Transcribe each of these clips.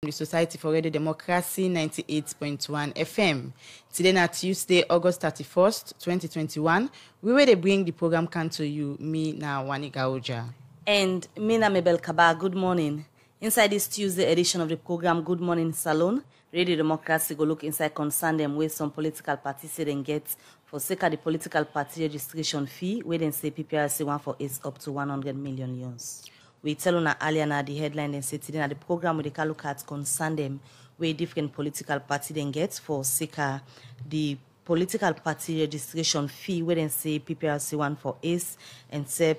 the Society for Radio Democracy 98.1 FM. Today na Tuesday, August 31st, 2021. We will bring the program can to you, me na Waniga Oja. And me na Mabel Kaba, good morning. Inside this Tuesday edition of the program, Good Morning Salon, Radio Democracy go look inside concern them where some political parties say they get for sake of the political party registration fee, where they say PPRC one for is up to 100 million euros. We tell on earlier na the headline and say today na the program with the look at concern them where different political party then get for sake of the political party registration fee, where they say PPRC one for is and say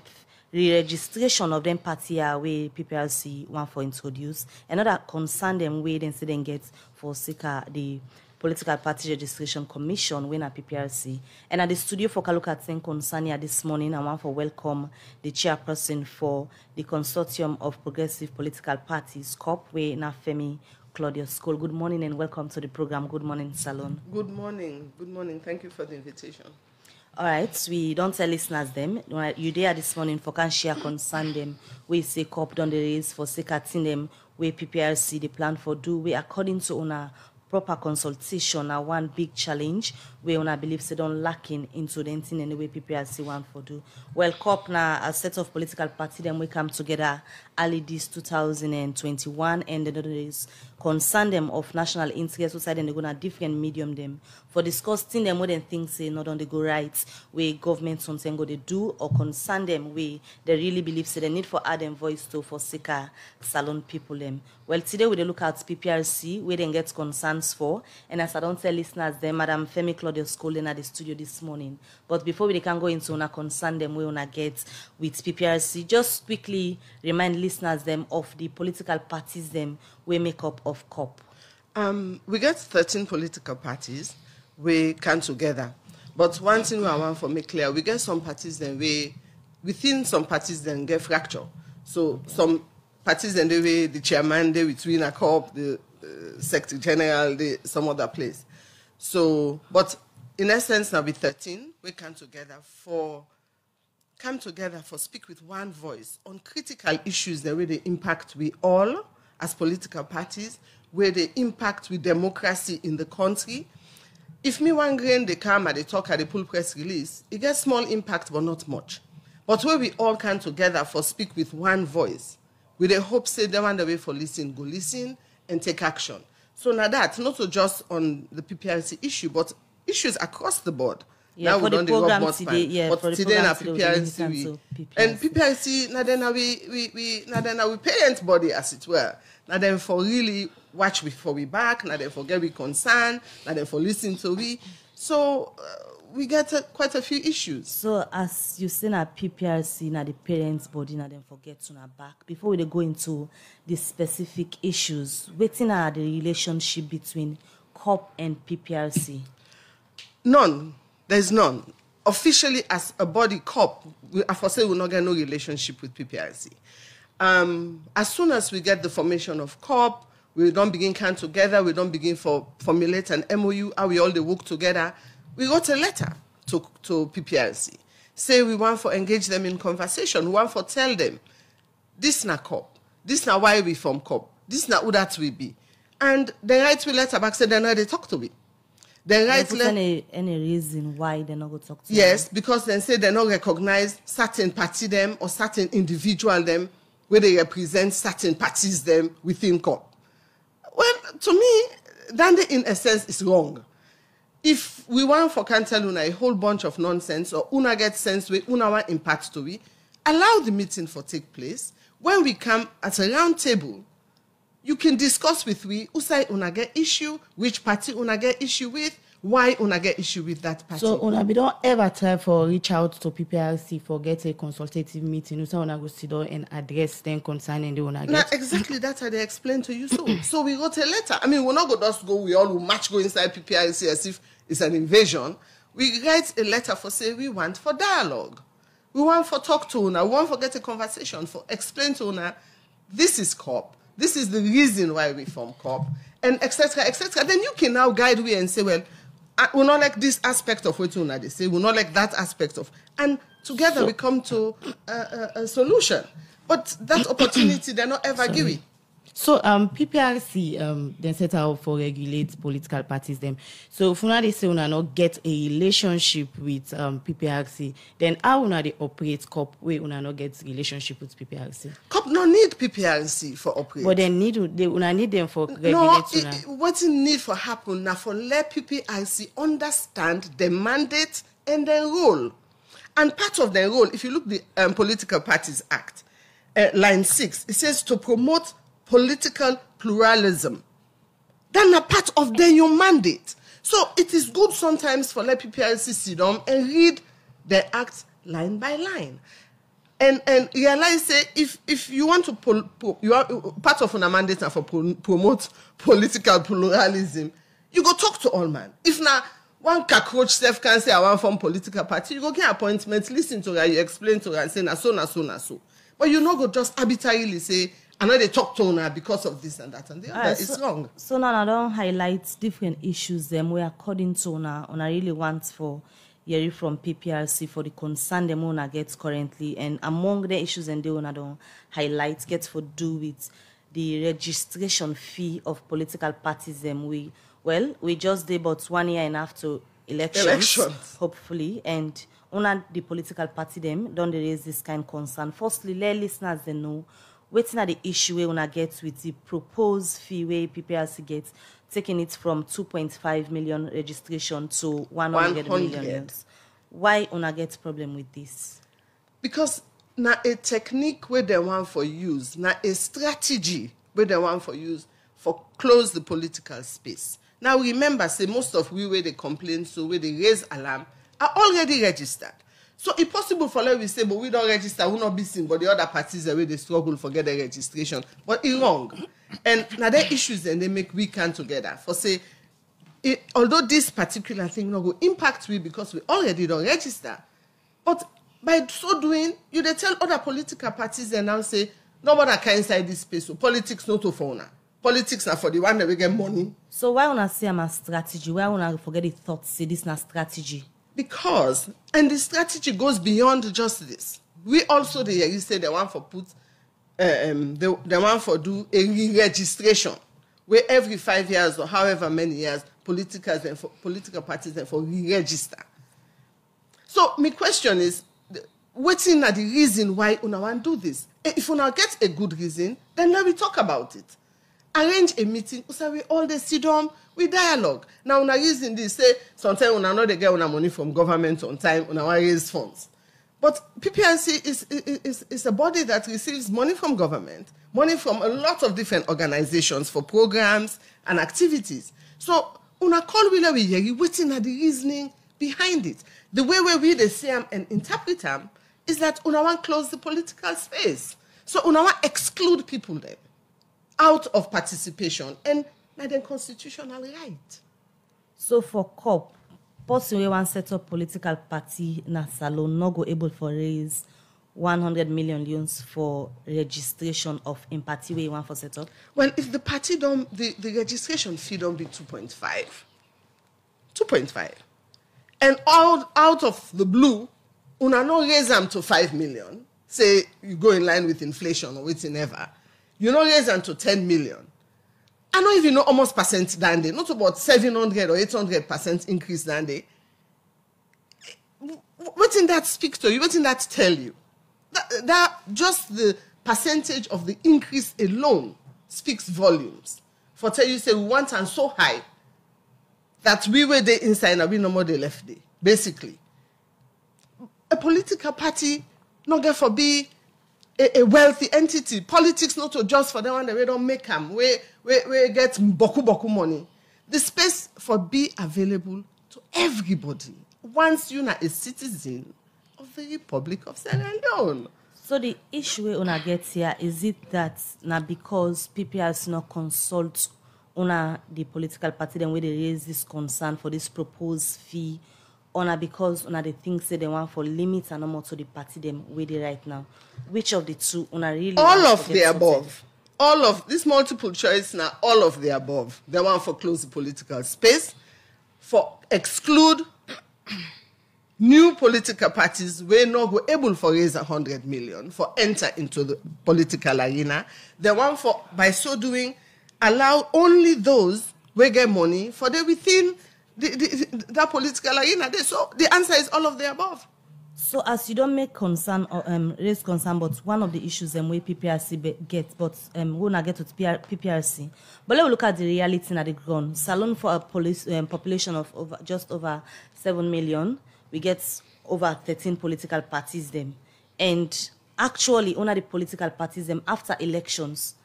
re-registration of them party where PPRC one for introduce. Another concern them where they say they get for sake of the Political Party Registration Commission when at PPRC. And at the studio for Kalukatsen Konsania this morning, I want to welcome the chairperson for the Consortium of Progressive Political Parties, COP, where na Femi Claudius School. Good morning and welcome to the program. Good morning, Salon. Good morning. Good morning. Thank you for the invitation. All right, we don't tell listeners them. You there this morning for can share concern them. We say COP done the raise for sake of them where PPRC the plan for do. We according to owner proper consultation are one big challenge where I believe they don't lacking into the thing in the way PPRC want for do. Well, COP now a set of political parties then we come together early this 2021 and there is concern them of national interest society and they're gonna different medium them for discussing them more than things say not on the go right where government something go they do or concern them where they really believe say they need for add them voice to for sicker salon people them. Well, today we look at PPRC where they get concerns for, and as I don't tell listeners them, Madam Femi Claudius calling at the studio this morning. But before we can go into una concern them we wanna get with PPRC, just quickly remind listeners them of the political parties them we make up of COP. We got 13 political parties we come together. But one thing I want to make clear, we get some parties then within some parties then get fracture. So some parties then the chairman they between a COP, the Secretary General, some other place. So, but in essence now with 13, we come together for speak with one voice on critical issues that where they impact we all as political parties, where they impact with democracy in the country. If me one grain they come and they talk and they pull press release, it gets small impact but not much. But where we all come together for speak with one voice, with a hope say they want the way for listen, go listen and take action. So now that, not so just on the PPRC issue, but issues across the board. Yeah, now for we the don't program but today now PPRC, and PPRC now then we parent body as it were. Now then for really watch before we back, now then for get we concern, now then for listen to we. So we get quite a few issues. So as you say na PPRC na the parents body na then forget to na back. Before we go into the specific issues, waiting are the relationship between COP and PPRC? None. There's none. Officially, as a body COP, I foresee we will not get no relationship with PPRC. As soon as we get the formation of COP, we don't begin come together, we don't begin formulate an MOU, how we all they work together. We wrote a letter to PPRC. Say we want to engage them in conversation, we want to tell them, this na COP, this na why we form COP, this na who that we be. And they write we letter back, say they know they talk to me. They write any reason why they not go talk to yes, them? because they say they not recognize certain party them or certain individual them where they represent certain parties them within COP. Well, to me, that in a sense is wrong. If we want for can tell una a whole bunch of nonsense or una get sense where una want impact to we, allow the meeting for take place. When we come at a round table, you can discuss with we who side una get issue, which party una get issue with, why una get issue with that party. So una we don't ever try for reach out to PPRC for get a consultative meeting. So una go sit down and address them concerning the una get. Now exactly that's how they explain to you. So we wrote a letter. I mean we're not going to just go, we all will match go inside PPRC as if it's an invasion. We write a letter for say we want for dialogue. We want for talk to una, we want for get a conversation, for explain to una, this is COP. This is the reason why we form COP, and etc., etc. Then you can now guide we and say, well, we not like this aspect of what they say, we not like that aspect of, and together we come to a solution. But that opportunity, they're not ever giving. So PPRC then set out for regulate political parties them. So if una they say una not get a relationship with PPRC, then how una they operate COP where una not get relationship with PPRC? COP no need PPRC for operate. But they una need them for regulate. No, what it need for happen now for let PPRC understand the mandate and their role. And part of their role, if you look the Political Parties Act, line 6, it says to promote political pluralism. That's a part of their mandate. So it is good sometimes for let PPRC sit down and read the act line by line. And realize, say, if you want to, you are part of a mandate for promote political pluralism, you go talk to all man. If now one cockroach self can say I want from political party, you go get appointments, listen to her, you explain to her and say na so. But you not go just arbitrarily say, I know they talk to her because of this and that and the other. It's wrong. So now I don't highlight different issues them where according to una really want for hearing from PPRC for the concern them una gets currently, and among the issues and they una don't highlight get for do with the registration fee of political parties them we just did about 1 year and a half to elections. Hopefully, and una the political party them don't they raise this kind of concern. Firstly, let listeners they know waiting at the issue where una get with the proposed fee where PPRC gets, taking it from 2.5 million registration to 100 million. Why una get problem with this? Because now a technique where they want for use, now a strategy where they want for use for close the political space. Now remember, say most of we where they complain, so where they raise alarm, are already registered. So it's possible for let we say, but we don't register, we not be seen, but the other parties are where they struggle for get the registration. But it's wrong. And now there are issues and they make we can together. For say, although this particular thing not go impact we because we already don't register, but by so doing, you they tell other political parties and now say, nobody can inside this space. So politics not to phone. Politics are for the one that we get money. So why wanna say I'm a strategy? Why wanna forget the thoughts? Say this not strategy. Because, and the strategy goes beyond just this. We also, you say they want for put, they want for do a re-registration, where every 5 years or however many years, political parties then for re-register. So my question is, what's in the reason why una want do this? If una get a good reason, then let me talk about it. Arrange a meeting, so we all they sit down, we dialogue. Now, una reason this, say, sometimes una know they get una money from government on time, una raise funds. But PPRC is a body that receives money from government, money from a lot of different organizations for programs and activities. So, una call we waiting at the reasoning behind it. The way we they say them and interpret them is that una want close the political space. So, una want exclude people there out of participation and not a constitutional right. So for COP, person we want set up political party na salon no go able for raise 100 million loans for registration of in party we want for set up? Well, if the party don't, the registration fee don't be 2.5. 2.5. And out of the blue, una no raise them to 5 million. Say you go in line with inflation or whatever. You know, raise them to 10 million. I don't even know almost percent than they, not about 700 or 800% increase than they. What did that speak to you? What did that tell you? That just the percentage of the increase alone speaks volumes. For tell you say we want them so high that we were there inside and we no more they left there. Basically, a political party not get for be a wealthy entity. Politics not to just for the one that we don't make them. We get boku money. The space for be available to everybody once you're not a citizen of the Republic of Sierra Leone. So the issue we una get here is it that now because PPRC not consult una the political party then where they raise this concern for this proposed fee, or because una the things say they want for limits and no more to the party them where they right now. Which of the two una really? All of the above. All of this multiple choice now. All of the above. They want for close the political space, for exclude new political parties were not go able for raise 100 million for enter into the political arena. They want for, by so doing, allow only those who get money for the within that political arena. So the answer is all of the above. So as you don't make concern or raise concern, but one of the issues where PPRC gets, but we not get to PPRC. But let's look at the reality at the ground. Salon for a population of just over 7 million, we get over 13 political parties them, and actually one of the political parties them after elections,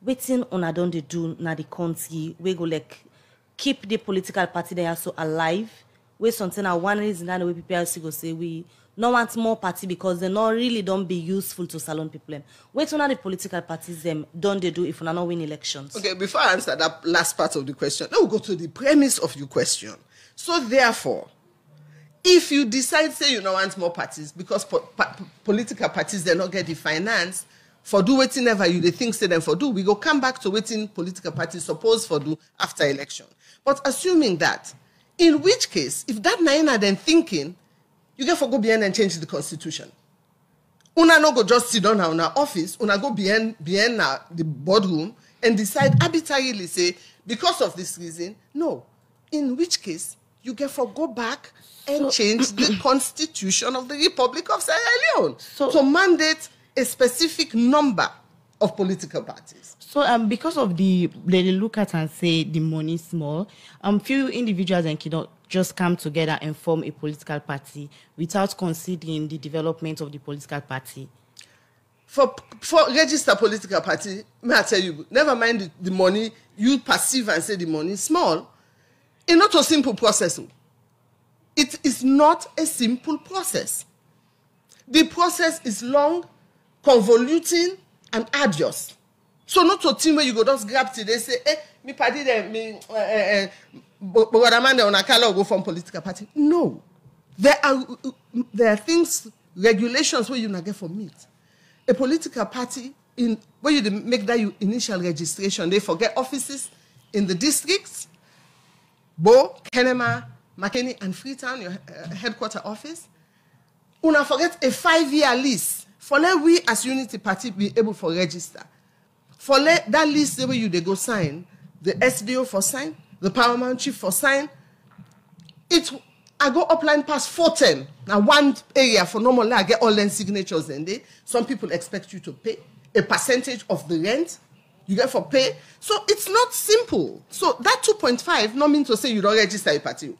waiting on a don't they do na the country we go like keep the political party they are so alive. We something one reason that the way PPRC go say we no want more party because they not really don't be useful to salon people. Wait on the political parties them don't they do if we not win elections? Okay, before I answer that last part of the question, let me go to the premise of your question. So therefore, if you decide say you don't want more parties because political parties they not get the finance for do waiting ever you they think say them for do, we go come back to waiting political parties supposed for do after election. But assuming that, in which case, if that naina then thinking, you get for go behind and change the constitution. Una no go just sit down in our office, una go behind the boardroom and decide arbitrarily say, because of this reason, no. In which case, you get for go back and change the constitution of the Republic of Sierra Leone to mandate a specific number of political parties. So because of they look at and say the money is small, few individuals and cannot just come together and form a political party without considering the development of the political party. For register political party, may I tell you, never mind the money, you perceive and say the money is small. It's not a simple process. It is not a simple process. The process is long, convoluting, and arduous. So not a team where you go just grab today say, me party them, me go from political party. No. There are things, regulations where you not get for meet. A political party, where you make that you initial registration, they forget offices in the districts, Bo, Kenema, McKinney, and Freetown, your headquarter office. Una forget a 5-year lease. For let we as Unity Party be able to register. For let that list the way you they go sign, the SDO for sign, the paramount chief for sign. I go upline past 410. Now one area for normal I get all them signatures and some people expect you to pay a percentage of the rent. You get for pay. So it's not simple. So that 2.5 not mean to say you don't register a party.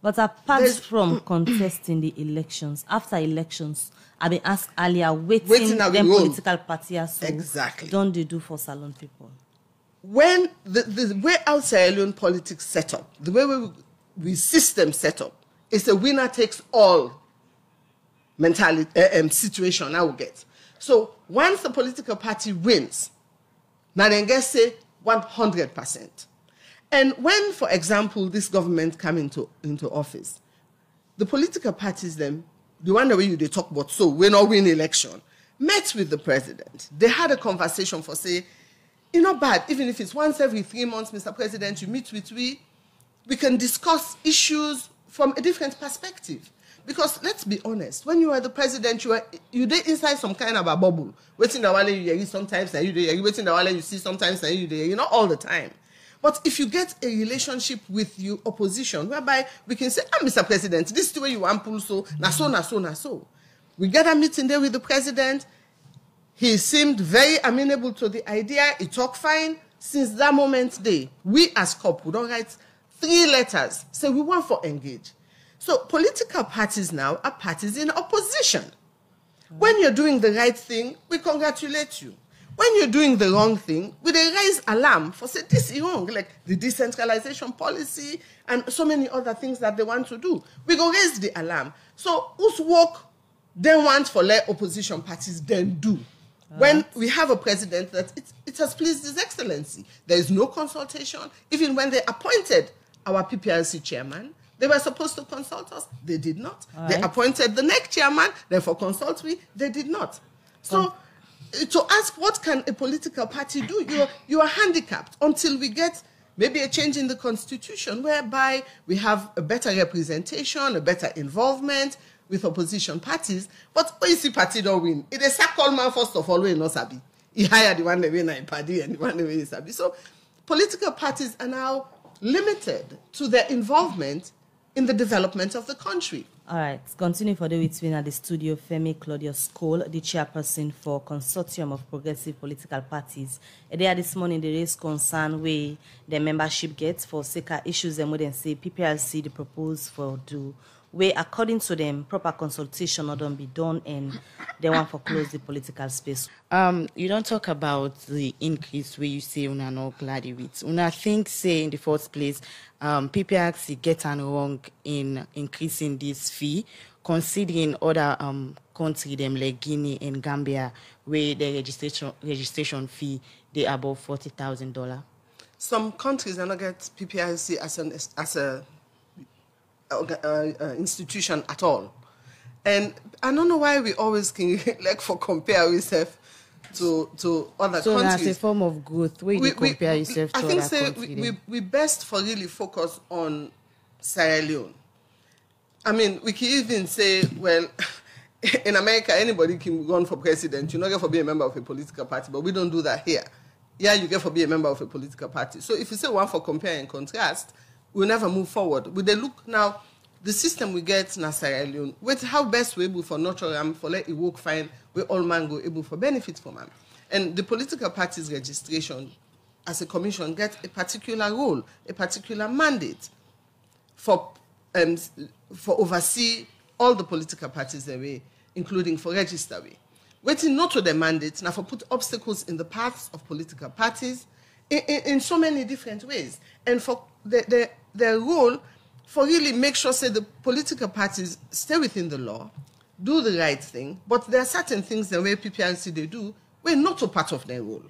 But apart from contesting the elections, after elections, I've been asked earlier, waiting them political parties so exactly don't they do for salon people? When the way our Sierra Leone politics set up, the way we system set up, is a winner takes all mentality situation I will get. So once the political party wins, now then get say 100%. And when, for example, this government come into office, the political parties them, the one way they talk about, so we're not win election, met with the president. They had a conversation for say, it's not bad, even if it's once every 3 months, Mr. President, you meet with we can discuss issues from a different perspective. Because let's be honest, when you are the president, you did inside some kind of a bubble. Waiting the while you hear sometimes and you waiting the while you see sometimes and you not all the time. But if you get a relationship with your opposition, whereby we can say, Mr. President, this is the way you want pull so, na so. We get a meeting there with the president. He seemed very amenable to the idea. He talked fine. Since that moment we as COP, we don't write 3 letters, say we want for engage. So political parties now are parties in opposition. When you're doing the right thing, we congratulate you. When you're doing the wrong thing, we raise alarm for say this is wrong, like the decentralization policy and so many other things that they want to do. We go raise the alarm. So whose work they want for let opposition parties then do? When we have a president that it has pleased His Excellency, there is no consultation. Even when they appointed our PPRC chairman, they were supposed to consult us. They did not. They appointed the next chairman, therefore consult we. They did not. So to ask what can a political party do, you are handicapped until we get maybe a change in the constitution whereby we have a better representation, a better involvement with opposition parties. But OEC party don't win. It is a call man first of all, we no sabi. He hired the one that win a party and the one that win sabi. So political parties are now limited to their involvement in the development of the country. All right, continue for the week at the studio. Femi Claudius Cole, the chairperson for Consortium of Progressive Political Parties. There this morning, there is concern where the membership gets for SECA issues and wouldn't say PPRC the propose for do where according to them proper consultation not done be done and they want for close the political space. You don't talk about the increase where you say una not glad with. Una think say in the first place, PPRC get an wrong in increasing this fee, considering other countries them like Guinea and Gambia where the registration fee they above $40,000. Some countries are not get PPRC as a institution at all, and I don't know why we always can like for compare ourselves to other so countries. So as a form of growth, where you compare yourself to I think other countries. we best for really focus on Sierra Leone. I mean, we can even say, well, in America, anybody can run for president. You not get for be a member of a political party, but we don't do that here. Yeah, you get for be a member of a political party. So if you say one for compare and contrast, we'll never move forward. With the look now, the system we get in Sierra Leone, with how best we're able for nurture for let it work fine, we all man go able for benefit from them. And the political parties registration as a commission get a particular role, a particular mandate for oversee all the political parties away, including for register way. Waiting not to the mandate, now for put obstacles in the paths of political parties in so many different ways. And for their role for really make sure say the political parties stay within the law, do the right thing, but there are certain things the way PPRC they do, we're not a part of their role.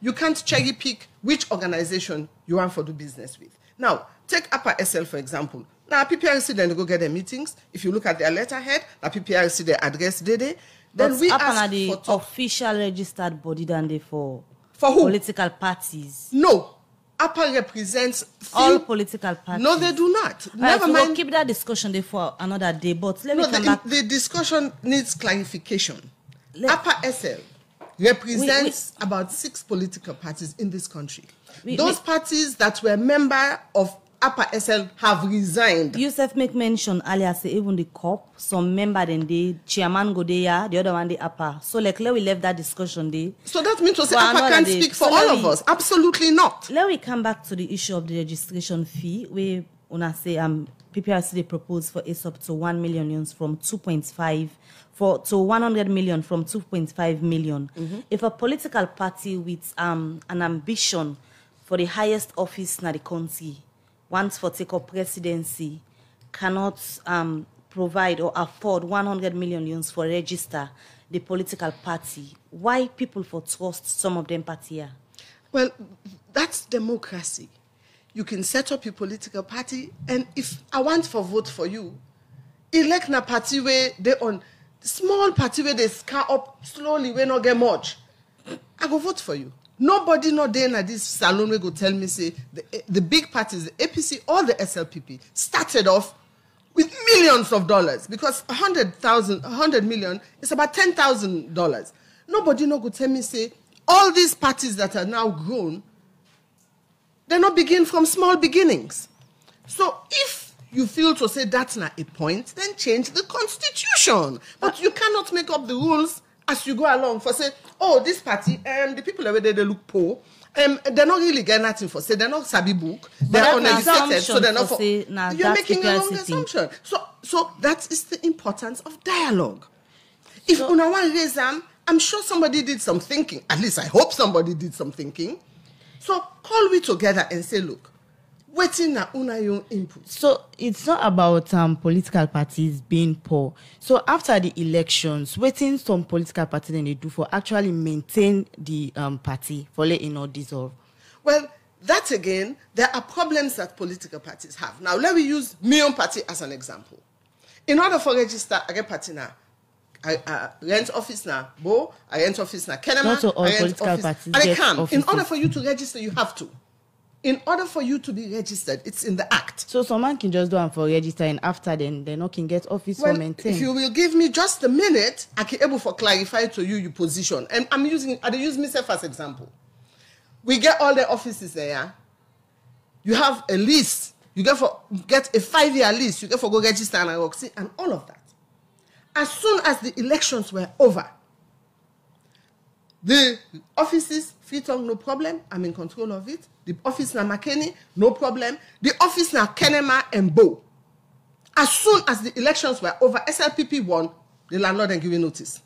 You can't cherry pick which organization you want for do business with. Now, take Upper SL for example. Now PPRC then go get their meetings. If you look at their letterhead, the PPRC their address then but we ask the for talk. official registered body than they for who? Political parties. No. APA represents all political parties. No, they do not. Never mind. We'll keep that discussion there for another day. But let me come back. The discussion needs clarification. APA SL represents about 6 political parties in this country. Those parties that were member of APA SL have resigned. Yusuf make mention earlier say even the COP, some member then the chairman go there, the other one the APA. So like let we left that discussion there. So that means to say APA can't speak for all of us. Absolutely not. Let we come back to the issue of the registration fee where una say PPRC they propose for us up to 1 million from 2.5 to 100 million from 2.5 million. Mm-hmm. If a political party with an ambition for the highest office in the country wants for take up presidency, cannot provide or afford 100 million for register the political party, why people for trust some of them party here? Well, that's democracy. You can set up your political party, and if I want for vote for you, elect a party where they on small party where they scale up slowly, where not get much. I go vote for you. Nobody not there in this salon will go tell me, say, the big parties, the APC or the SLPP, started off with millions of dollars because 100 million is about $10,000. Nobody not go tell me, say, all these parties that are now grown, they not begin from small beginnings. So if you feel to say that's not a point, then change the constitution. But you cannot make up the rules as you go along for say, oh, this party, the people over there, they look poor. They're not really getting nothing for say, they're not sabi book, they're uneducated, so they're not for, you're making a wrong assumption. So that is the importance of dialogue. If una want raise them, I'm sure somebody did some thinking. At least I hope somebody did some thinking. So call we together and say, look, waiting na una your input. So it's not about political parties being poor. So after the elections, waiting some political parties then they do for actually maintain the party for letting not dissolve. Well, that again, there are problems that political parties have. Now let me use my own party as an example. In order for register, I get party now. I rent office now, Bo. I rent office now, Kenema. Not all political parties. And I can. In order for you to register, you have to. In order for you to be registered, it's in the act. So someone can just do them for register and after then they not can get office for maintain. If you will give me just a minute, I can able to clarify to you your position. And I use myself as example. We get all the offices there. You have a list. You get a 5-year list. You get for go register and Roxy and all of that. As soon as the elections were over, the offices, Freetown, no problem. I'm in control of it. The office na Makeni, no problem. The office na Kenema and Bo. As soon as the elections were over, SLPP won, the landlord then give you notice.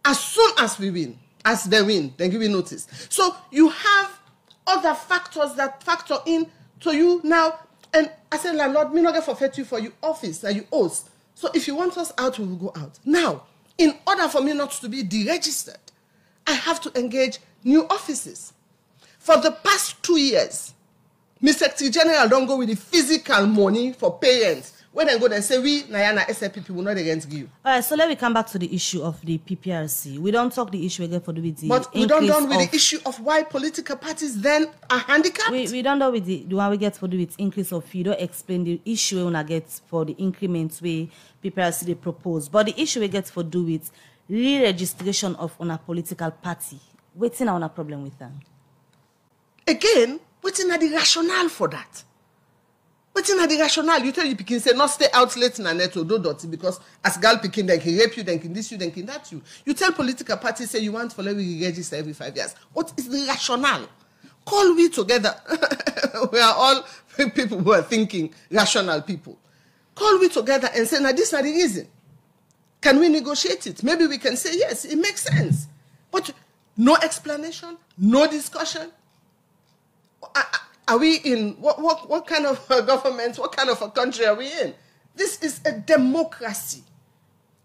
As soon as we win, as they win, then give you notice. So you have other factors that factor in to you now. And I said, landlord, me not get forfeit you for your office that you owe. So if you want us out, we will go out. Now, in order for me not to be deregistered, I have to engage new offices. For the past 2 years, Mr. Secretary General don't go with the physical money for parents. When they go, they say, we, Nayana, SLPP will not against you. All right, so let me come back to the issue of the PPRC. We don't talk the issue again for the But we don't done with the issue of why political parties then are handicapped. We don't know with the one we get for the with increase of fee. Don't explain the issue we get for the increments we PPRC they propose. But the issue we get for do with re-registration of on a political party. Waiting on a problem with them. Again, waiting at the rationale for that. Waiting at the rationale. You tell you Pekin say not stay out late in a net or do dirty because as girl Pekin then can rape you, then can this you, then can that you. You tell political parties say you want for let me register every 5 years. What is the rationale? Call we together. We are all people who are thinking rational people. Call we together and say, now this is not the reason. Can we negotiate it? Maybe we can say, yes, it makes sense. But no explanation, no discussion. Are we in, what kind of government, what kind of a country are we in? This is a democracy.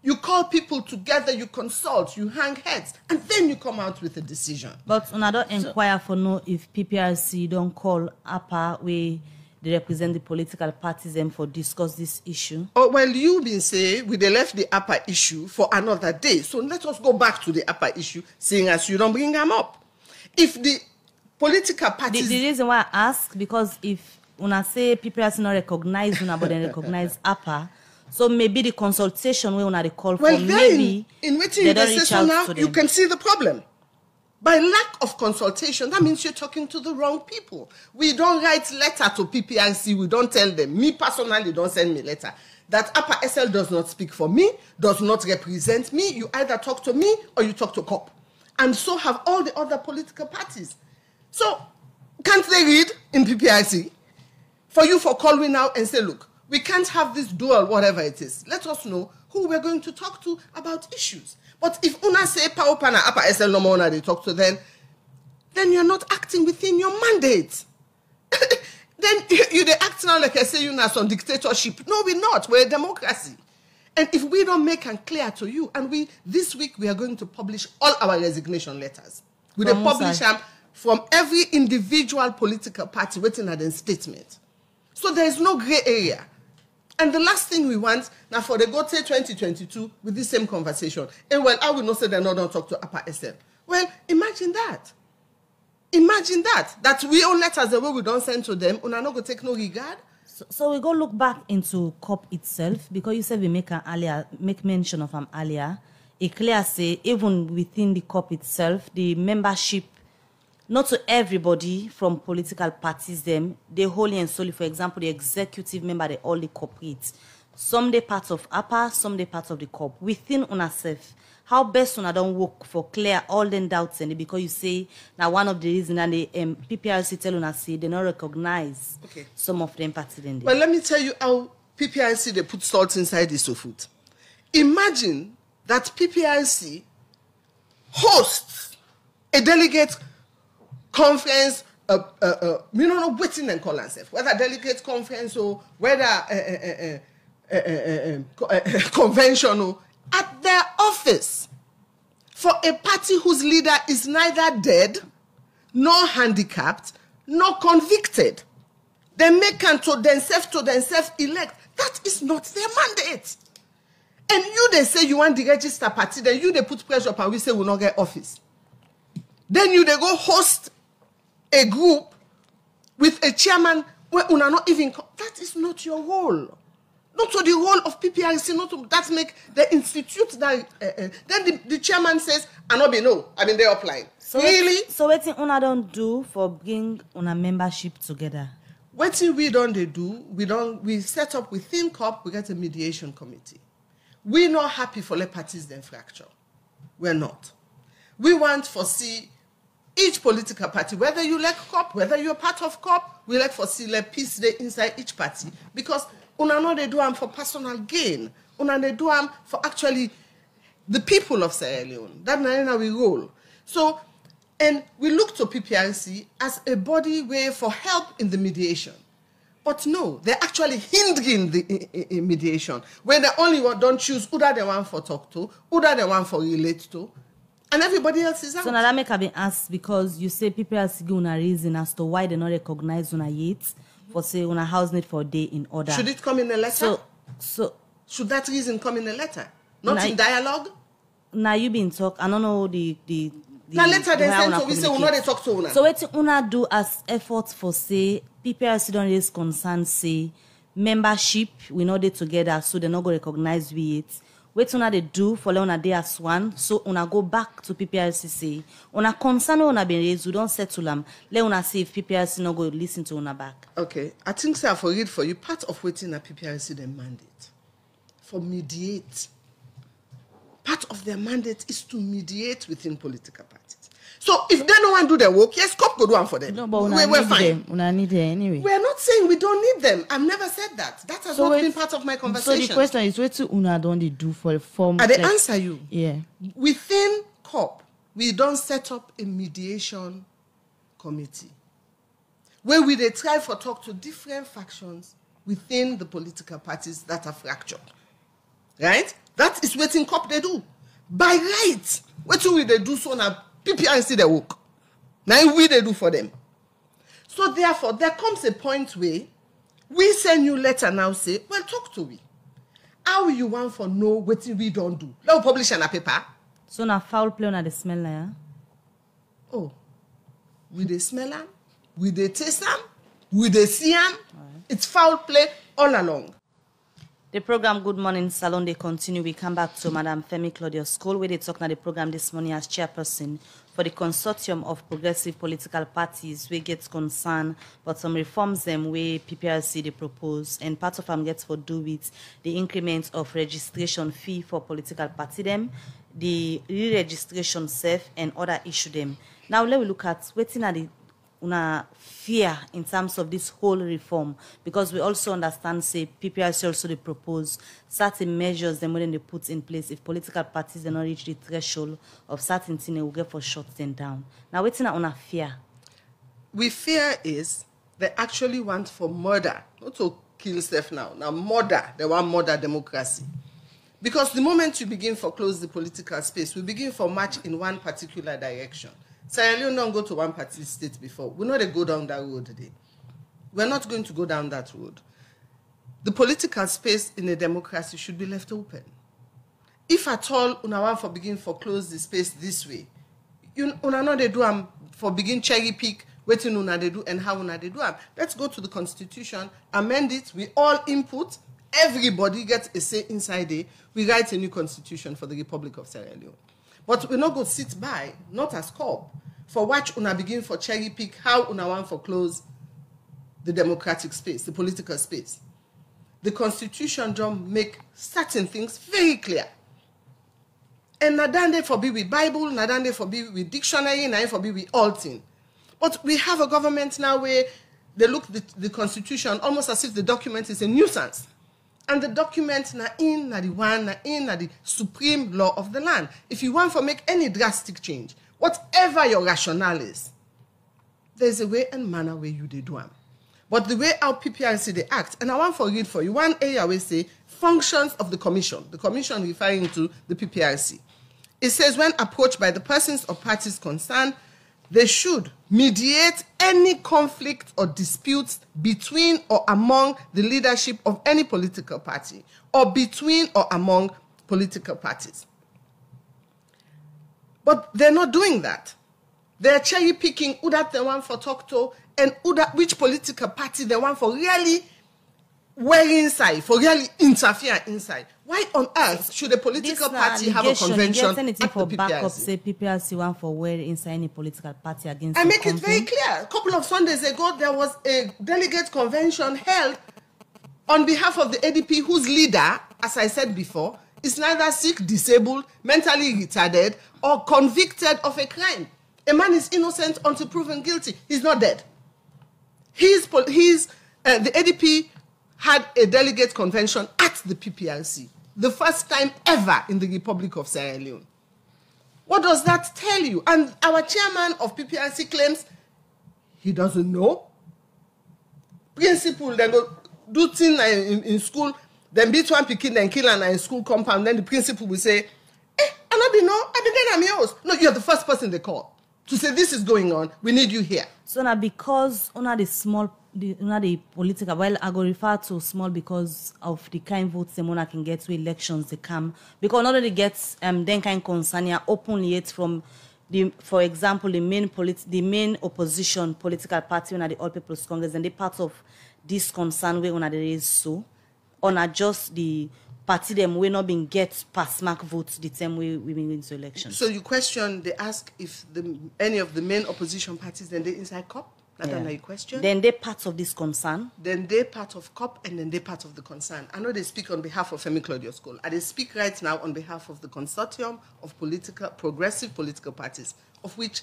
You call people together, you consult, you hang heads, and then you come out with a decision. But when I don't inquire for know if PPRC don't call APA where they represent the political parties and for discuss this issue. Oh, well, you've been saying we left the APA issue for another day. So let us go back to the APA issue, seeing as you don't bring them up. If the political parties... The reason why I ask, because if when I say PPRC not recognize una, but then recognize APA, so maybe the consultation where una they call for, maybe in waiting you say so now, you can see the problem. By lack of consultation, that means you're talking to the wrong people. We don't write letter to PPRC. We don't tell them. Me personally, don't send me letter. That APA SL does not speak for me, does not represent me. You either talk to me or you talk to COP. And so have all the other political parties. So, can't they read in PPRC? For you for call me now and say, look, we can't have this dual, whatever it is. Let us know who we're going to talk to about issues. But if una say Paopana Apa SL no more they talk to then you're not acting within your mandate. Then you they act now like I say you now some dictatorship. No, we're not. We're a democracy. And if we don't make it clear to you, and this week we are going to publish all our resignation letters. We will publish them from every individual political party waiting at a statement. So there is no gray area. And the last thing we want, now for the GOTE 2022, with this same conversation, and well, I will not say they're not going to talk to APA SL. Well, imagine that. Imagine that we own letters the way we don't send to them, and are not going to take no regard. So we go look back into COP itself, because you said we make mention of earlier. It clear say, even within the COP itself, the membership, not to everybody from political parties, they wholly and solely, for example, the executive member, they all the corporate. Some they part of APA, some they part of the COP. Within UNASEF, how best una don't work for clear all them doubts and because you say now one of the reasons and the PPRC tell una say they not recognize some of them parties in there. But let me tell you how PPRC they put salt inside this food. Imagine that PPRC hosts a delegate conference, we don't know waiting and call ourselves, whether delegate conference or whether conventional at their office for a party whose leader is neither dead, nor handicapped, nor convicted. They make to themselves elect. That is not their mandate. And you, they say you want the register party, then you, they put pressure up and we say we'll not get office. Then you, they go host a group with a chairman where una not even, that is not your role. Not to the role of PPRC, not to that make the institute that, then the chairman says, I not be no, I mean they're applying. So really? So what thing una don't do for bring una membership together? What thing we don't they do, we set up within COP, we get a mediation committee. We're not happy for let parties then fracture. We're not. We want to see each political party, whether you like COP, whether you're part of COP, we like to see let peace there inside each party. Because una know they do them for personal gain. Una they do them for actually the people of Sierra Leone. That's how we roll. So, and we look to PPRC as a body way for help in the mediation. But no, they're actually hindering the mediation. When they only don't choose who they want for talk to, who they want for relate to, and everybody else is out. So now that make have been asked because you say PPRC give una reason as to why they not recognize una yet for say una house need for a day in order. Should it come in a letter? So should that reason come in a letter, not in dialogue? Now you been talk. I don't know the now later they send so we say we not they talk to una. So what una do as efforts for say PPRC don't raise concern say membership we know they together so they not go recognize we it. What una they do for una day as one so una go back to PPRC say una concern una been raised we don't settle them. Let una see if PPRC not go listen to una back. Okay, I think sir for read for you part of waiting at PPRC their mandate for mediate. Part of their mandate is to mediate within political parties. So if they don't want to do their work, yes, COP go do one for them. No, but we're fine. Una need them anyway. We're not saying we don't need them. I've never said that. That has not been part of my conversation. So the question is, what una don't they do for the form? I they answer you. Yeah. Within COP, we don't set up a mediation committee where we they try for talk to different factions within the political parties that are fractured. Right? That is what in COP they do. By right, what will they do so now? PPRC they work. Now we they do for them. So therefore, there comes a point where we send you letter now say, well, talk to we. How you want for know what we don't do? Let publish on a paper. So now foul play on the smell now. Oh, we they smell them, we they taste them, we they see them. It's foul play all along. The program Good Morning Salon, they continue. We come back to Madam Femi Claudius Cole, where they talk about the program this morning as chairperson for the consortium of progressive political parties. We get concern, but some reforms them where PPRC they propose, and part of them gets for do with the increment of registration fee for political party them, the re-registration self, and other issue them. Now let me look at waiting at the una fear in terms of this whole reform, because we also understand say PPRC also they propose certain measures them when they put in place if political parties do not reach the threshold of certain thing they will get for shut them down. Now waiting at una fear. We fear is they actually want for murder, not to kill self now. Now murder, they want murder democracy. Because the moment you begin for close the political space, we begin for march in one particular direction. Sierra Leone don't go to one party state before. We know they go down that road today. We're not going to go down that road. The political space in a democracy should be left open. If at all, una want for begin for close the space this way, una know they do for begin cherry pick, waiting una they do and how una they do. Let's go to the constitution, amend it, we all input, everybody gets a say inside it. We write a new constitution for the Republic of Sierra Leone. But we're not going to sit by, not as COP, for watch una begin for cherry pick how una want for close the democratic space, the political space. The constitution don't make certain things very clear. And nadande for be with Bible, nadande for be with dictionary, nadande for be with all things. But we have a government now where they look at the constitution almost as if the document is a nuisance. And the document na the supreme law of the land. If you want to make any drastic change, whatever your rationale is, there's a way and manner where you do them. But the way our PPRC they act, and I want to read for you one area where say functions of the commission referring to the PPRC. It says when approached by the persons or parties concerned, they should mediate any conflict or disputes between or among the leadership of any political party or between or among political parties. But they're not doing that. They're cherry picking who that they want for talk to and which political party they want for really wear inside, for really interfere inside. Why on earth should a political party have a convention at the for backup, PPRC? say PPRC want for wear inside any political party against I the make it company? very clear. A couple of Sundays ago, there was a delegate convention held on behalf of the ADP, whose leader, as I said before, is neither sick, disabled, mentally retarded, or convicted of a crime. A man is innocent until proven guilty. He's not dead. The ADP had a delegate convention at the PPRC, the first time ever in the Republic of Sierra Leone. What does that tell you? And our chairman of PPRC claims he doesn't know. Principal, they go do things in school, then beat one pikin, then kill an in school compound, then the principal will say, I don't know, I didn't know I'm yours. No, you're the first person they call to say this is going on, we need you here. So now because the political, well, I go refer to small because of the kind votes the monarch can get to elections they come. Because not only gets then kind concern here openly yet from for example, the main opposition political party when at the All People's Congress, and they part of this concern where when they raise so, or not just the party them we not been get pass mark votes the same way we been into elections. So you question, they ask if any of the main opposition parties then they inside COP? That's your question? Then they part of this concern. Then they part of COP and then they part of the concern. I know they speak on behalf of Femi Claudio School. I they speak right now on behalf of the consortium of progressive political parties, of which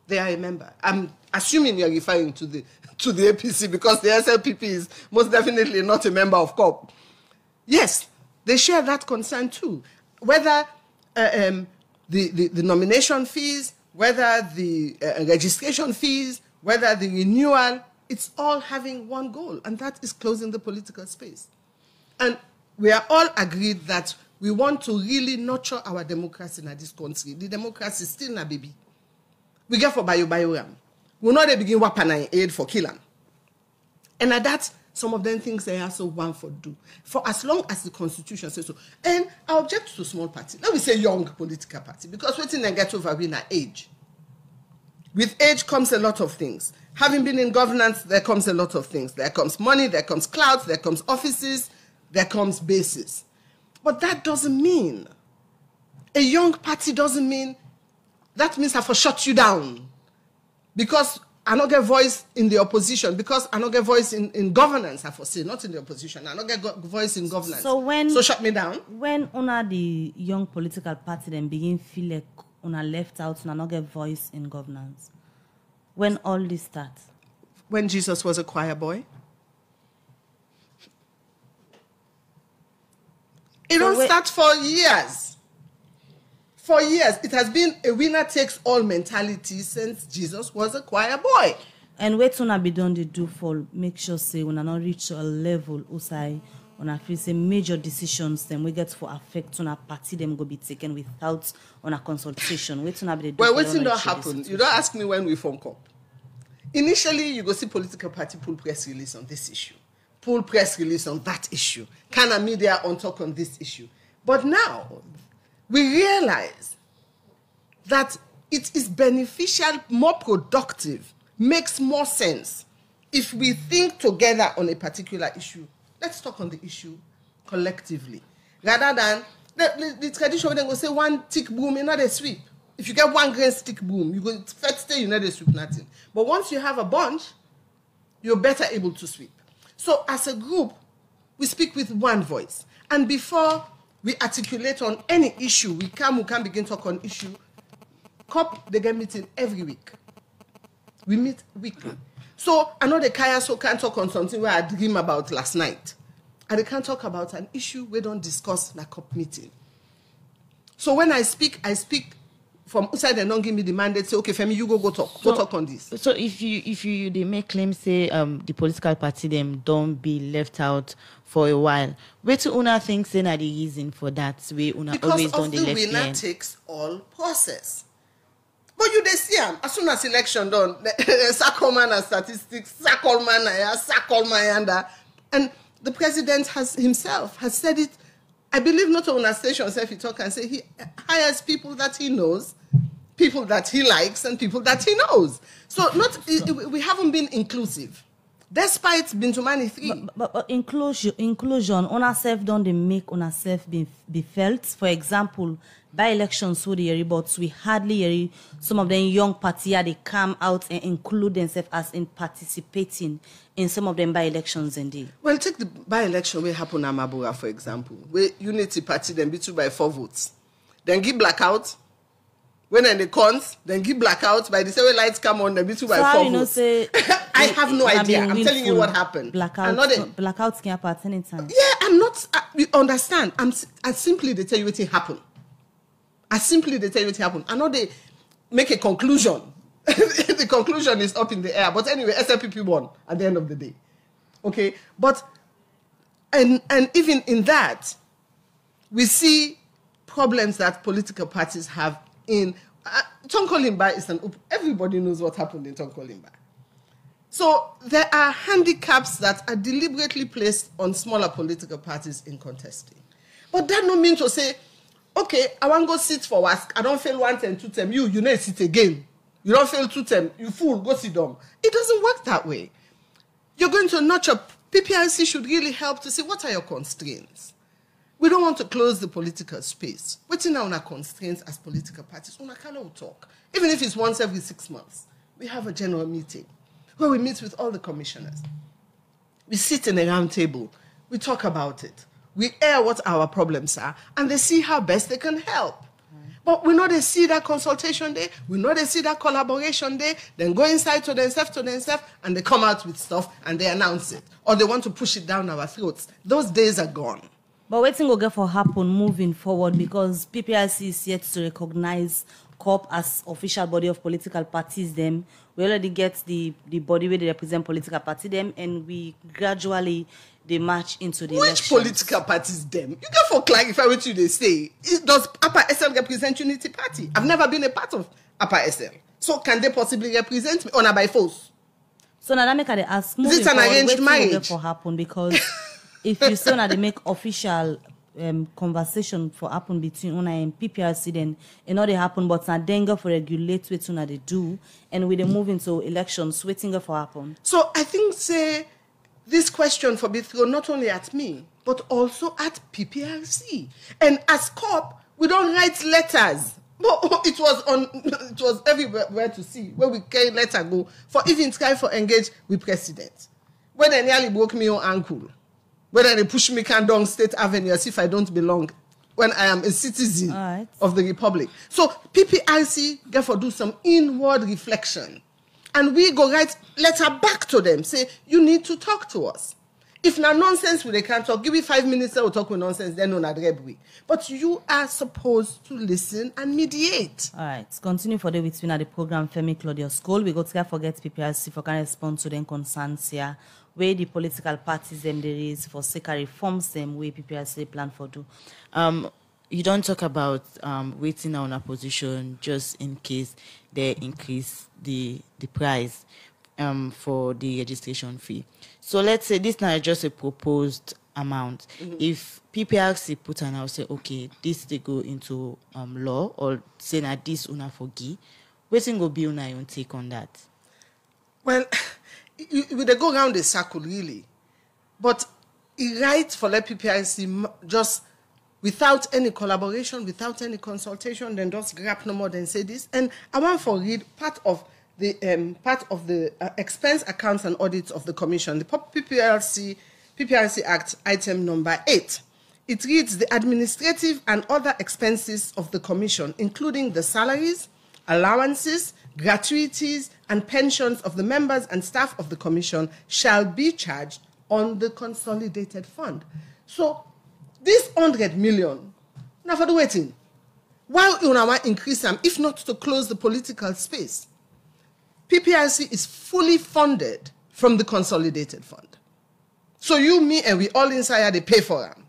they are a member. I'm assuming you're referring to the APC because the SLPP is most definitely not a member of COP. Yes, they share that concern too. Whether the nomination fees, whether the registration fees, whether the renewal, it's all having one goal, and that is closing the political space. And we are all agreed that we want to really nurture our democracy in this country. The democracy is still a baby. We get for bio-ram. We know they begin weapon aid for killing. And at that, some of them things they also want for do. For as long as the Constitution says so. And I object to small party. Let me say young political party, because waiting they get over in age. With age comes a lot of things. Having been in governance, there comes a lot of things. There comes money, there comes clout, there comes offices, there comes bases. But that doesn't mean, a young party doesn't mean, that means I for shut you down. Because I don't get voice in the opposition, because I don't get voice in governance, I foresee, not in the opposition. I don't get voice in governance. So shut me down. When the young political party then begin feel like left out and not get voice in governance, when all this starts? When Jesus was a choir boy. It don't start for years. For years. It has been a winner takes all mentality since Jesus was a choir boy. And what una be done they do for make sure say when not reach a level usai on a feel say major decisions then we get for affect on a party them go be taken without on a consultation. Well, waiting don't happen. You don't ask me when we form COP. Initially, you go see political party pull press release on this issue, pull press release on that issue, kind of media on talk on this issue. But now we realize that it is beneficial, more productive, makes more sense if we think together on a particular issue. Let's talk on the issue collectively. Rather than the tradition where they go say one tick boom, you know they sweep. If you get one grain stick boom, you go first day, you know they sweep nothing. But once you have a bunch, you're better able to sweep. So as a group, we speak with one voice. And before we articulate on any issue, we can begin talk on issue. COP, they get meeting every week. We meet weekly. So I know the Kaya so can't talk on something where I dream about last night. And they can't talk about an issue we don't discuss in a COP meeting. So when I speak from outside and don't give me the mandate, say, okay, Femi, you go talk on this. So if you they make claims, say the political party them don't be left out for a while, where to una think say na the reason for that? We una always don't the left winner takes all process. But you they see as soon as election done, Sackleman and statistics, Sackleman and the president himself has said it. I believe not on a station, if he talk and say he hires people that he knows people that he likes and people that he knows. So we haven't been inclusive. Despite Bintumani 3. But inclusion, on ourselves don't they make on ourselves be felt. For example, by elections, so the but we hardly hear some of them young party they come out and include themselves as in participating in some of them by elections indeed. Well, take the by election where happen in Amabura, for example, where Unity Party then beat 2 by 4 votes. Then give blackout. When they cons, then give blackout. By the same lights come on, then beat 2 by 4 votes. Say I have no idea. I'm telling you what happened. Blackouts can happen at any time. Yeah, I'm not. You understand? I simply they tell you what happened. I know they make a conclusion. The conclusion is up in the air. But anyway, SLPP won at the end of the day. Okay, but and even in that, we see problems that political parties have in Tonkolimba is everybody knows what happened in Tonkolimba. So there are handicaps that are deliberately placed on smaller political parties in contesting. But that don't mean to say, okay, I want to go sit for WASC. I don't fail 1 term, 2 term. You need to sit again. You don't fail 2 term. You fool, go sit down. It doesn't work that way. You're going to nurture. PPRC should really help to see what are your constraints. We don't want to close the political space. What's in our constraints as political parties? We cannot talk. Even if it's once every 6 months, we have a general meeting where we meet with all the commissioners. We sit in a round table. We talk about it. We air what our problems are, and they see how best they can help. But we know they see that consultation day. We know they see that collaboration day. Then go inside to themselves, and they come out with stuff, and they announce it. Or they want to push it down our throats. Those days are gone. But waiting will get for happen moving forward because PPRC is yet to recognize COP as official body of political parties. Them we already get the body where they represent political party them, and we gradually they march into the Which elections. political parties them? You can for clarify what you they say. Does Upper SL represent Unity Party? I've never been a part of Upper SL. So can they possibly represent me or by force? So now that make I ask. Is it an arranged marriage? For happen because if you say now they make official conversation for happen between Una and PPRC, then it not they happen, but now danger for regulate what Una they do, and we they move into elections, waiting for happen. So I think say this question for be thrown not only at me, but also at PPRC. And as COP, we don't write letters. It was everywhere to see where we can letter go for even try for engage with president. When they nearly broke me on ankle. When they push me down State Avenue as if I don't belong, when I am a citizen of the Republic. So PPRC therefore do some inward reflection. And we go write letter back to them, say, you need to talk to us. If not nonsense, they can't talk. Give me 5 minutes, we'll talk with nonsense, then on a we. But you are supposed to listen and mediate. All right, continue for the between at the program Femi Claudius School. We go to forget PPRC for can respond to them concerns here, where the political parties them there is for sake of reforms them where PPRC plan for do. You don't talk about waiting on a position just in case they increase the price for the registration fee. So let's say this now is just a proposed amount. Mm-hmm. If PPRC put an out say, okay, this they go into law or say that this una forgive, waiting go be una own take on that. Well, they go around the circle really, but it right for let PPRC just without any collaboration, without any consultation, then just grab no more than say this. And I want to read part of the expense accounts and audits of the commission, the PPRC Act, item number 8. It reads the administrative and other expenses of the commission, including the salaries, allowances, gratuities, and pensions of the members and staff of the commission shall be charged on the consolidated fund. So this 100 million, now for the waiting. Why you want to increase them, if not to close the political space? PPRC is fully funded from the consolidated fund. So you, me, and we all inside they pay for them.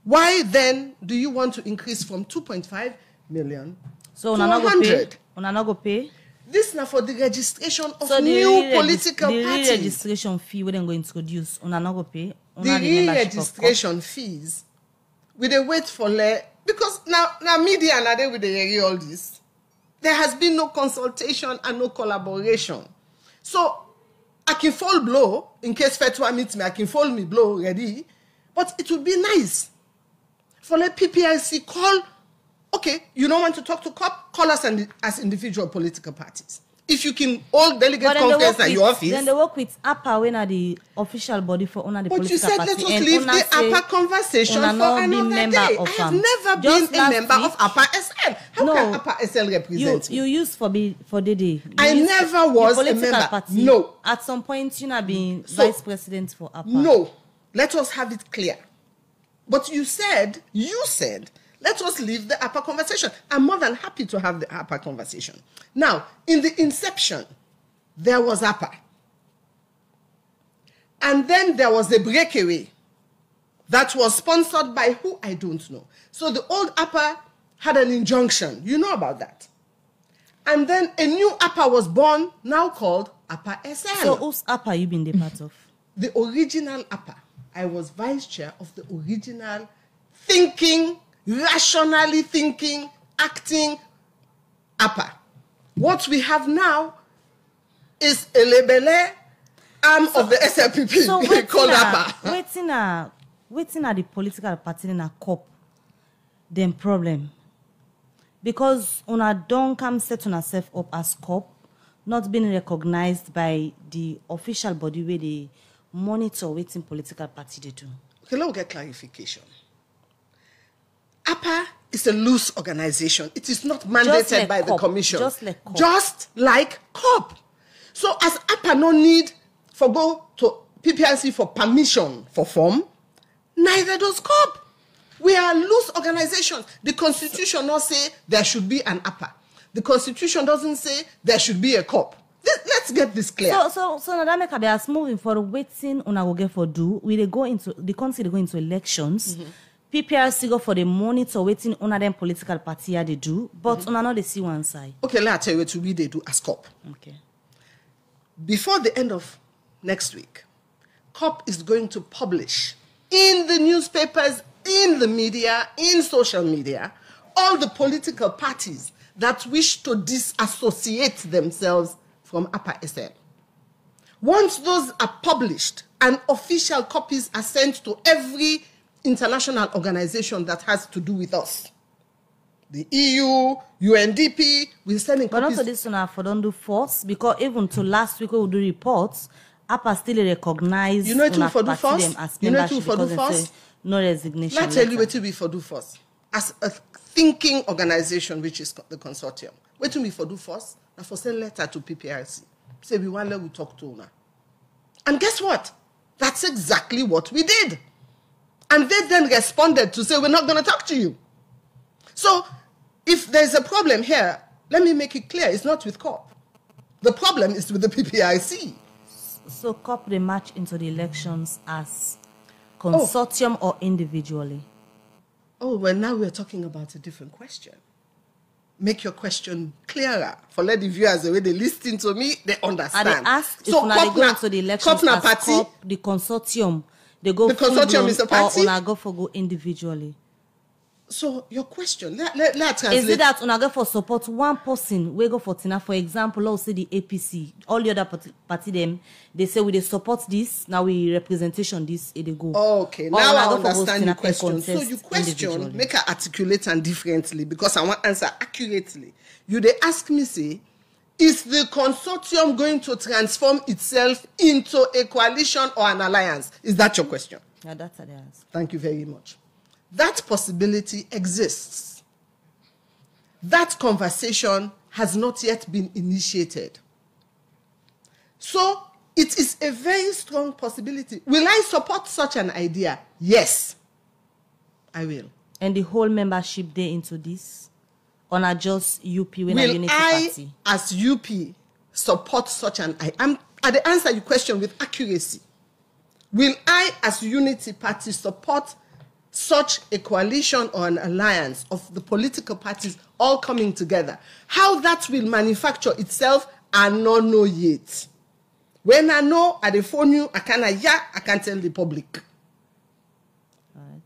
Why then do you want to increase from 2.5 million to 100? Una not go pay? This now for the registration of new political parties. The registration fee we then go introduce. Una not go pay? The re-registration fees, we they wait for because now media and they will hear all this. There has been no consultation and no collaboration. So, I can fall blow, in case Fetwa meets me, I can fall me blow ready. But it would be nice for let PPRC call, okay, you don't want to talk to COP, call us as individual political parties. If you can hold delegate conference at your office. Then they work with APA when are the official body for the political party. But you said let us leave the APA conversation for another day. I have never been a member of APA SL. How can APA SL represent you used for the day. I never was a member. Party. No. At some point, you have been vice president for APA. No. Let us have it clear. But you said, let us leave the APA conversation. I'm more than happy to have the APA conversation. Now, in the inception, there was APA. And then there was a breakaway that was sponsored by who I don't know. So the old APA had an injunction. You know about that. And then a new APA was born, now called APA SL. So whose APA you been the part of? The original APA. I was vice chair of the original thinking, rationally thinking, acting APA. What we have now is a lebele arm of the SLPP so called APA. Waiting at the political party in a COP, then problem. Because una don't come set on herself up as COP, not being recognized by the official body where they monitor waiting political party they do. Okay, let me get clarification. APA is a loose organization. It is not mandated by the commission. Just like COP. So as APA no need for go to PPRC for permission for form, neither does COP. We are loose organizations. The constitution not say there should be an APA. The constitution doesn't say there should be a COP. Let's get this clear. So now that make us moving for waiting on our get for do. We go into the country they go into elections. PPRC go for the monitor waiting on them political party they do, but on another see one side. Okay, let's tell you what we they do as COP. Okay. Before the end of next week, COP is going to publish in the newspapers, in the media, in social media, all the political parties that wish to disassociate themselves from APA SL. Once those are published and official copies are sent to every international organization that has to do with us, the EU, UNDP, we're sending copies. But also this one for don't do force, because even to last week we do reports, APA still recognize. You know it for do first? You know it for do first? No resignation. Let me tell you what we for do first. As a thinking organization, which is the consortium, what we for do first? Now for send letter to PPRC. Say we want to talk to now. And guess what? That's exactly what we did. And they then responded to say, we're not going to talk to you. So if there's a problem here, let me make it clear. It's not with COP. The problem is with the PPRC. So COP, they march into the elections as consortium or individually? Oh, well, now we're talking about a different question. Make your question clearer. For let the viewers, the way they listen to me, they understand. And they ask so if they go into the elections as party, COP, the consortium, they go the consortium is a party? Or una go for go individually? So your question, let's translate. Is it that una go for support one person, we go for Tina, for example, let's say the APC, all the other party them, they say we they support this, now we representation this, they go. Okay, now I understand your question. So your question, make her articulate and differently, because I want answer accurately. You they ask me, say, is the consortium going to transform itself into a coalition or an alliance? Is that your question? Yeah, that's the answer. Thank you very much. That possibility exists. That conversation has not yet been initiated. So it is a very strong possibility. Will I support such an idea? Yes, I will. And the whole membership there into this? Or not just UP when a unity party? Will I, as UP, support such an idea? I answer your question with accuracy. Will I, as unity party, support such a coalition or an alliance of the political parties all coming together? How that will manufacture itself, I don't know yet. When I know, I phone you, I can tell the public. All right.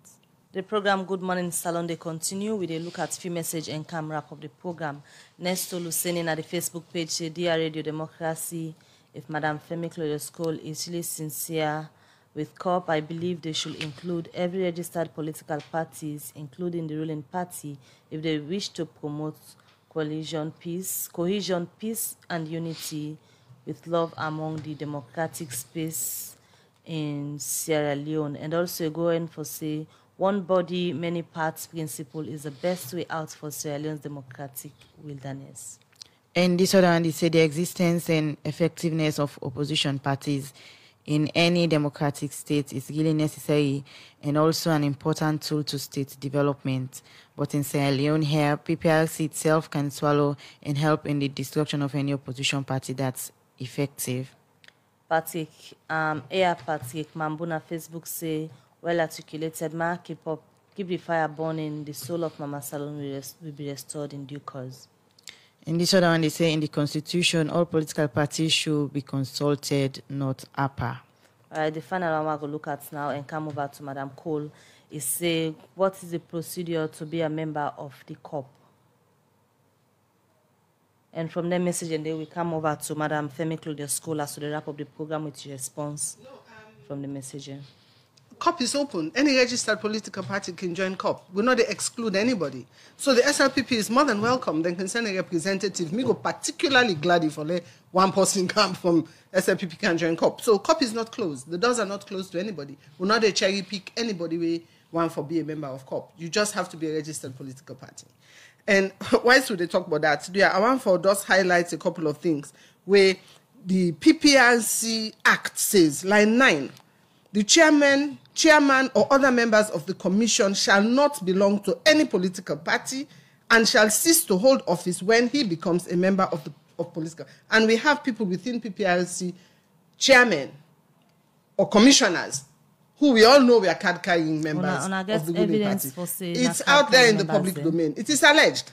The program Good Morning Salon, they continue with a look at few message and cam wrap of the program. Next to Lucene at the Facebook page, say, Dear Radio Democracy, if Madam Femi Clodescol is really sincere with COP, I believe they should include every registered political parties, including the ruling party, if they wish to promote cohesion, peace, and unity with love among the democratic space in Sierra Leone. And also going for, say, one body, many parts principle is the best way out for Sierra Leone's democratic wilderness. And this other one, they say the existence and effectiveness of opposition parties in any democratic state is really necessary and also an important tool to state development. But in Sierra Leone here, PPRC itself can swallow and help in the destruction of any opposition party that's effective. Patrick, Patrick Mambuna Facebook say, well articulated, ma, keep the fire burning, the soul of Mama Salon will be restored in due course. In this other one, they say in the Constitution, all political parties should be consulted, not APA. All right, the final one we're going to look at now and come over to Madam Cole is say, what is the procedure to be a member of the COP? And from that message, and then we come over to Madam Femi Clodescol as to the wrap up the program with your response from the messaging. COP is open. Any registered political party can join COP. We're not to exclude anybody. So the SLPP is more than welcome. They can send a representative. Me go particularly glad if only one person come from SLPP can join COP. So COP is not closed. The doors are not closed to anybody. We're not a cherry pick anybody we want for be a member of COP. You just have to be a registered political party. And why should they talk about that? Today, I want for just highlight a couple of things where the PPRC Act says, line 9, the chairman or other members of the commission shall not belong to any political party and shall cease to hold office when he becomes a member of political. And we have people within PPRC, chairmen or commissioners, who we all know we are card-carrying members of the ruling party. It's out there in the public domain. It is alleged.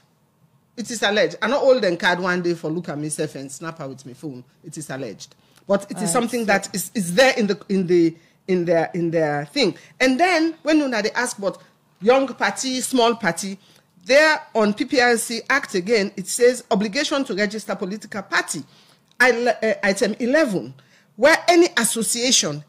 It is alleged. I'm not hold them card one day for look at myself and snap out with my phone. It is alleged. But it is something that is there in their thing. And then when they ask about young party, small party, there on PPRC Act again, it says obligation to register political party. Item 11, where any association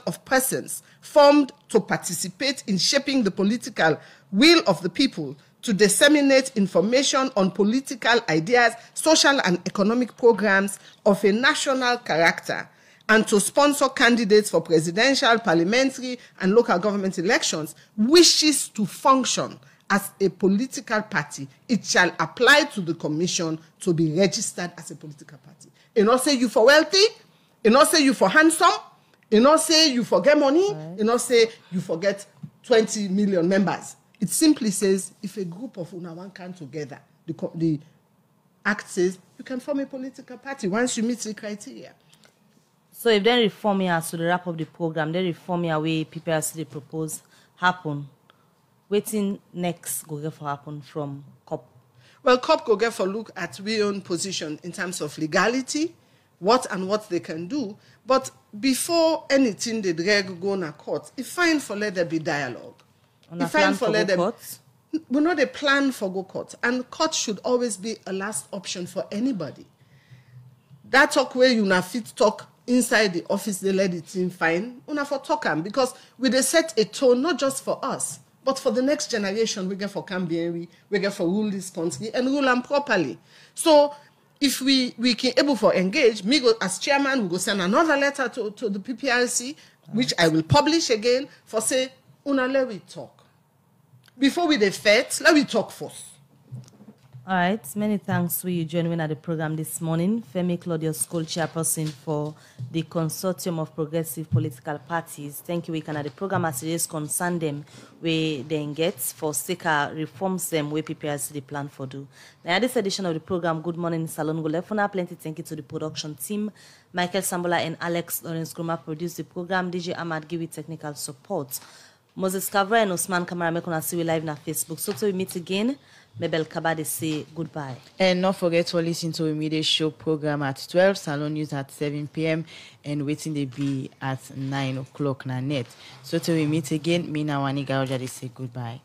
of persons formed to participate in shaping the political will of the people, to disseminate information on political ideas, social and economic programs of a national character, and to sponsor candidates for presidential, parliamentary, and local government elections, wishes to function as a political party, it shall apply to the commission to be registered as a political party. It not say you for wealthy, it not say you for handsome, it not say you for get money, it not say you forget 20 million members. It simply says if a group of una one come together, the act says you can form a political party once you meet the criteria. So if they reform here as to the wrap of the program, they reform here way PPRC they propose happen. Waiting next go get for happen from COP. Well, COP go get for look at we own position in terms of legality, what they can do. But before anything they drag go na court, it's fine for let there be dialogue. It's fine for let them. We know they plan for go court, and court should always be a last option for anybody. That talk where you na fit talk inside the office, they let it in fine. Una for talk am because we they set a tone not just for us, but for the next generation. We get for Cambieri, we get for rule this country and rule them properly. So if we can able for engage, me go as chairman, we go send another letter to the PPRC, which I will publish again for say, una let we talk. Before we defect, let me talk first. All right. Many thanks for you joining at the program this morning. Femi Clodescol, chairperson for the Consortium of Progressive Political Parties. Thank you. We can at the program as it is concern them where they get for SECA reforms them where PPRC the plan for do. Now this edition of the program, Good Morning Salon go left for plenty. Thank you to the production team. Michael Sambola and Alex Lawrence Groma produced the program. DJ Ahmad give it technical support. Moses Kavra and Osman Kamara make on see we live on Facebook. So till we meet again, Mabel Kabade say goodbye. And not forget to listen to a midday show program at 12, Salon News at 7 p.m. and Waiting They Be at 9 o'clock na net. So till we meet again, me now Wani Garoja, they say goodbye.